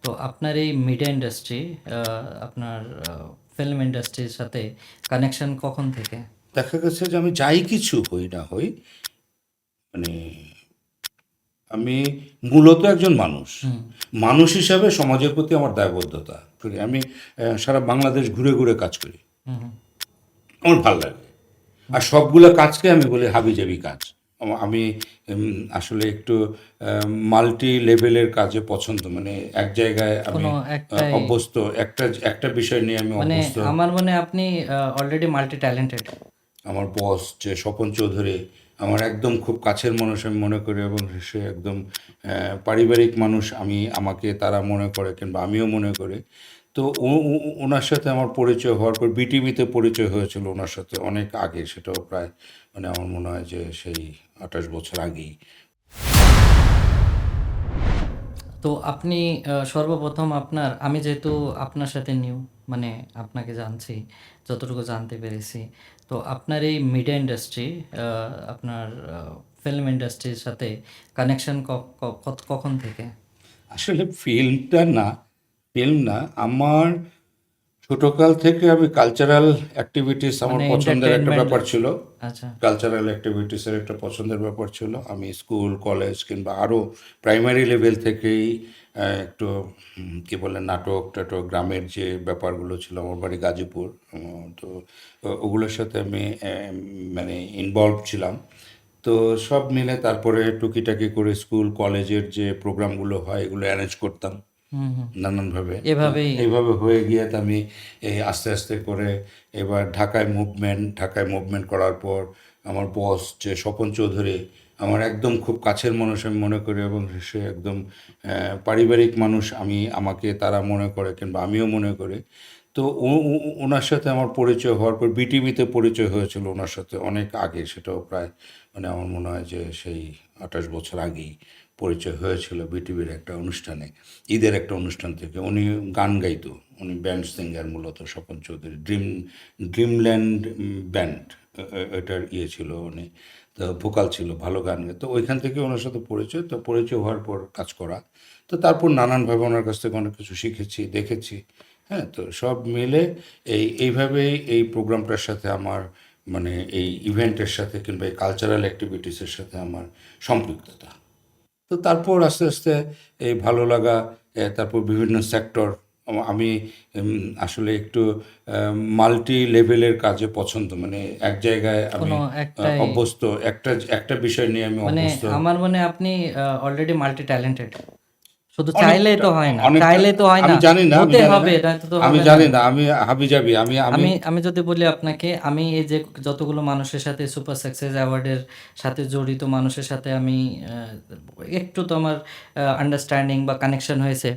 তো আপনার এই মিডিয়া ইন্ডাস্ট্রি আপনার ফিল্ম ইন্ডাস্ট্রির সাথে কানেকশন কখন থেকে? দেখা গেছে যে আমি যাই কিছু হই না হই, মানে আমি মূলত একজন মানুষ। হুম, মানুষ হিসাবে সমাজের প্রতি আমার দায়বদ্ধতা করি। আমি সারা বাংলাদেশ ঘুরে ঘুরে কাজ করি। হুম, হুম, আমার ভাল লাগে। হুম। আর সবগুলো কাজকে আমি বলি হাবিজাবি কাজ। আমি আসলে একটু মাল্টি লেভেলের কাজে পছন্দ, মানে এক জায়গায় আমি কোনো একটাই অভ্যস্ত। একটা একটা বিষয় নিয়ে আমি মানে অভ্যস্ত। আমার মনে হয় আপনি অলরেডি মাল্টি ট্যালেন্টেড। আমার বস যে স্বপন চৌধুরী, আমার একদম খুব কাছের মানুষ আমি মনে করি, এবং সে একদম পারিবারিক মানুষ। আমাকে তারা মনে করে, কিংবা আমিও মনে করি। তো ওনার সাথে আমার পরিচয় হওয়ার পর বিটিভিতে পরিচয় হয়েছিল ওনার সাথে অনেক আগে, সেটাও প্রায় মানে আমার মনে হয় যে সেই 28 বছর আগেই। তো আপনি সর্বপ্রথম আমি যেহেতু আপনার সাথে নিউ, মানে আপনাকে জানছি, যতটুকু জানতে পেরেছি। তো আপনার এই মিডিয়া ইন্ডাস্ট্রি আপনার ফিল্ম ইন্ডাস্ট্রির সাথে কানেকশন কখন থেকে? আসলে ফিল্ম না, আমার ছোটকাল থেকে আমি কালচারাল অ্যাক্টিভিটিস আমার মানে পছন্দের একটা এন্টারটেইনমেন্ট। ব্যাপার ছিল। আচ্ছা। কালচারাল অ্যাক্টিভিটিসের একটা পছন্দের ব্যাপার ছিল। আমি স্কুল, কলেজ কিংবা আরও প্রাইমারি লেভেল থেকেই একটু কী বলে, নাটক-টাটক, গ্রামের যে ব্যাপারগুলো ছিল, আমার বাড়ি গাজীপুর। তো ওগুলোর সাথে আমি মানে ইনভলভ ছিলাম। তো সব মিলে তারপরে টুকিটাকি করে স্কুল, কলেজের যে প্রোগ্রামগুলো হয় এগুলো অ্যারেঞ্জ করতাম হুম, হুম। নানানভাবে। তো এভাবেই। এইভাবে হয়ে গিয়ে তো আমি এই আস্তে আস্তে করে এবার ঢাকায় মুভমেন্ট করার পর আমার বস যে স্বপন চৌধুরী, আমার একদম খুব কাছের মানুষ আমি মনে করি, এবং সে একদম পারিবারিক মানুষ। আমাকে তারা মনে করে, কিংবা আমিও মনে করি। তো ওনার সাথে আমার পরিচয় হওয়ার পর বিটিভিতে পরিচয় হয়েছিল ওনার সাথে অনেক আগে, সেটাও প্রায় মানে আমার মনে হয় যে সেই 28 বছর আগেই পরিচয় হয়েছিল বিটিভির একটা অনুষ্ঠানে, ঈদের একটা অনুষ্ঠান থেকে। উনি গান গাইতো, উনি ব্যান্ড সিঙ্গার মূলত, স্বপন চৌধুরী। ড্রিমল্যান্ড ব্যান্ড এটার ছিল উনি। তো ভোকাল ছিল, ভালো গান গাইতো। তো ওইখান থেকে ওনার সাথে পরিচয়। তো পরিচয় হওয়ার পর কাজ করা। তো তারপর নানানভাবে ওনার কাছ থেকে অনেক কিছু শিখেছি, দেখেছি। হ্যাঁ, তো সব মিলে এইভাবেই এই প্রোগ্রামটার সাথে আমার, মানে এই ইভেন্টের সাথে কিংবা এই কালচারাল অ্যাক্টিভিটিসের সাথে আমার সম্পৃক্ততা। তো তারপর আস্তে আস্তে এই ভালো লাগা, তারপর বিভিন্ন সেক্টর। আমি আসলে একটু মাল্টি লেভেলের কাজে পছন্দ, মানে এক জায়গায় আমি কোনো একটাই অভ্যস্ত। একটা একটা বিষয় নিয়ে আমি মানে অভ্যস্ত। আমার মনে হয় আপনি অলরেডি মাল্টি ট্যালেন্টেড। শুধু চাইলেই অনেকটা তো হয় না, অনেকটা চাইলেই তো হয় না। আমি জানি না, আমি হতে জানি না, হবে, নয়তো তো আমি হবে না। জানি না, আমি হাবিজাবি, আমি আমি আমি আমি যদি বলি আপনাকে, আমি এই যে যতগুলো মানুষের সাথে সুপার সাকসেস অ্যাওয়ার্ডের সাথে জড়িত মানুষের সাথে আমি একটু তো আমার আন্ডারস্ট্যান্ডিং বা কানেকশন হয়েছে।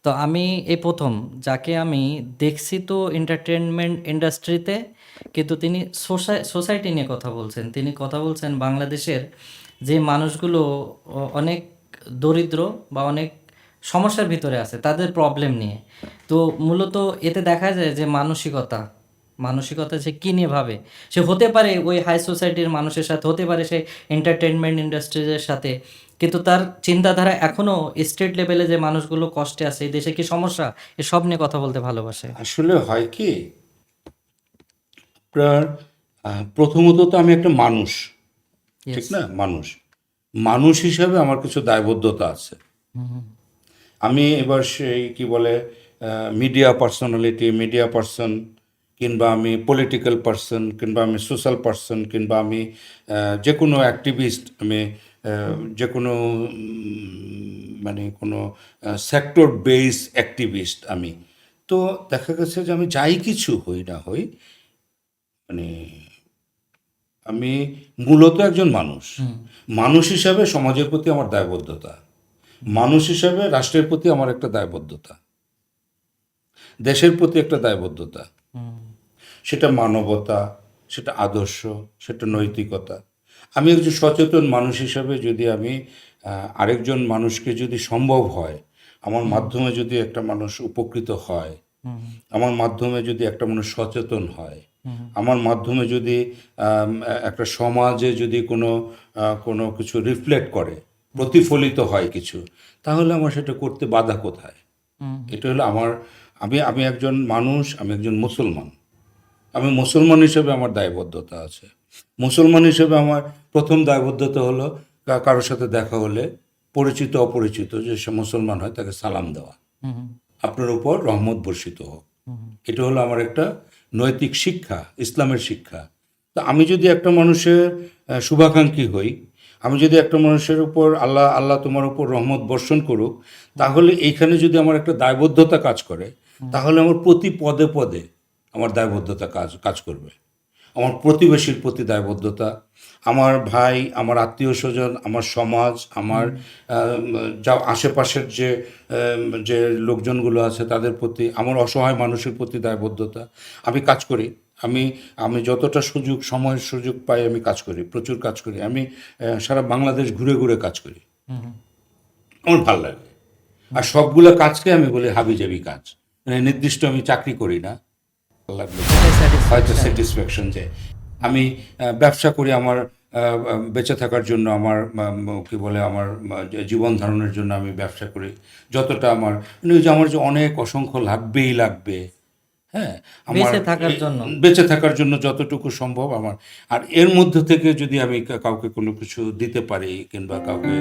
তো আমি এই প্রথম যাকে আমি দেখছি তো এন্টারটেনমেন্ট ইন্ডাস্ট্রিতে, কিন্তু তিনি সোসাইটি নিয়ে কথা বলছেন। তিনি কথা বলছেন বাংলাদেশের যে মানুষগুলো অনেক দরিদ্র বা অনেক সমস্যার ভিতরে আছে, তাদের প্রবলেম নিয়ে। তো মূলত এতে দেখা যায় যে মানসিকতা সে কী নিয়ে ভাবে। সে হতে পারে ওই হাই সোসাইটির মানুষের সাথে, হতে পারে সে এন্টারটেনমেন্ট ইন্ডাস্ট্রিজের সাথে, কিন্তু তার চিন্তাধারা এখনও স্টেট লেভেলে যে মানুষগুলো কষ্টে আছে, এই দেশে কী সমস্যা, এসব নিয়ে কথা বলতে ভালোবাসে। আসলে হয় কি, আপনার প্রথমত তো আমি একটা মানুষ, ঠিক ইয়েস। না? মানুষ মানুষ হিসাবে আমার কিছু দায়বদ্ধতা আছে। হুম, হুম, আমি এবার সেই কি বলে, মিডিয়া পার্সন, কিংবা আমি পলিটিক্যাল পার্সন, কিংবা আমি সোশ্যাল পার্সন, কিংবা আমি যে কোনো অ্যাক্টিভিস্ট, আমি যে কোনো মানে কোনো সেক্টর বেস অ্যাক্টিভিস্ট আমি। তো দেখা গেছে যে আমি যাই কিছু হই না হই, মানে আমি মূলত একজন মানুষ। হুম, মানুষ হিসাবে সমাজের প্রতি আমার দায়বদ্ধতা। মানুষ হিসাবে রাষ্ট্রের প্রতি আমার একটা দায়বদ্ধতা। দেশের প্রতি একটা দায়বদ্ধতা। হুম, সেটা মানবতা, সেটা আদর্শ, সেটা নৈতিকতা। আমি একজন সচেতন মানুষ হিসাবে যদি আমি আরেকজন মানুষকে যদি সম্ভব হয়, আমার হুম, মাধ্যমে যদি একটা মানুষ উপকৃত হয়, হুম, আমার মাধ্যমে যদি একটা মানুষ সচেতন হয়, হুম, আমার মাধ্যমে যদি একটা সমাজে যদি কোনো কিছু রিফ্লেক্ট করে, হুম, প্রতিফলিত হয় কিছু, তাহলে আমার সেটা করতে বাধা কোথায়? হুম, এটা হলো আমার, আমি আমি একজন মানুষ, আমি একজন মুসলমান। আমি মুসলমান হিসেবে আমার দায়বদ্ধতা আছে। মুসলমান হিসেবে আমার প্রথম দায়বদ্ধতা হলো কারোর সাথে দেখা হলে পরিচিত অপরিচিত যে সে মুসলমান হয় তাকে সালাম দেওয়া। হুম, হুম, আপনার উপর রহমত বর্ষিত হোক। হুম, এটা হলো আমার একটা নৈতিক শিক্ষা, ইসলামের শিক্ষা। তো আমি যদি একটা মানুষের শুভাকাঙ্ক্ষী হই, আমি যদি একটা মানুষের উপর আল্লাহ আল্লাহ তোমার উপর রহমত বর্ষণ করুক, তাহলে এইখানে যদি আমার একটা দায়বদ্ধতা কাজ করে, তাহলে আমার প্রতি পদে পদে আমার দায়বদ্ধতা কাজ কাজ করবে। আমার প্রতিবেশীর প্রতি দায়বদ্ধতা, আমার ভাই, আমার আত্মীয়স্বজন, আমার সমাজ, আমার যা আশেপাশের যে লোকজনগুলো আছে তাদের প্রতি, আমার অসহায় মানুষের প্রতি দায়বদ্ধতা। আমি কাজ করি। আমি আমি যতটা সময়ের সুযোগ পাই আমি কাজ করি, প্রচুর কাজ করি। আমি সারা বাংলাদেশ ঘুরে ঘুরে কাজ করি। হুম, আমার ভাল লাগে। আর সবগুলো কাজকে আমি বলি হাবিজাবি কাজ। মানে নির্দিষ্ট আমি চাকরি করি না। ভালো লাগলো। এটাই হয়তো স্যাটিসফ্যাকশন। স্যাটিসফ্যাকশন যে আমি ব্যবসা করি আমার বেঁচে থাকার জন্য, আমার কি বলে আমার জীবন ধারণের জন্য আমি ব্যবসা করি। যতটা আমার মানে ওই যে আমার যে অনেক অসংখ্য লাগবেই লাগবে, হ্যাঁ, আমার বেঁচে থাকার জন্য। বেঁচে থাকার জন্য যতটুকু সম্ভব আমার। আর এর মধ্য থেকে যদি আমি কাউকে কোনো কিছু দিতে পারি কিংবা কাউকে